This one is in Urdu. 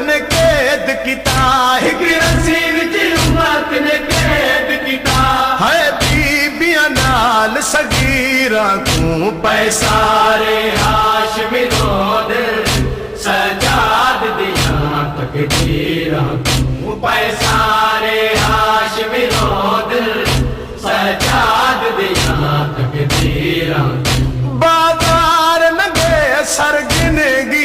نے قید کیتا ایک رسی وچ امت نے قید کیتا ہے بیبیاں نال صغیراں کو پیسارے ہاشمی رود سجاد دیاں تکبیراں کو پیسارے ہاشمی رود سجاد دیاں تکبیراں بازار نگے سر گنگی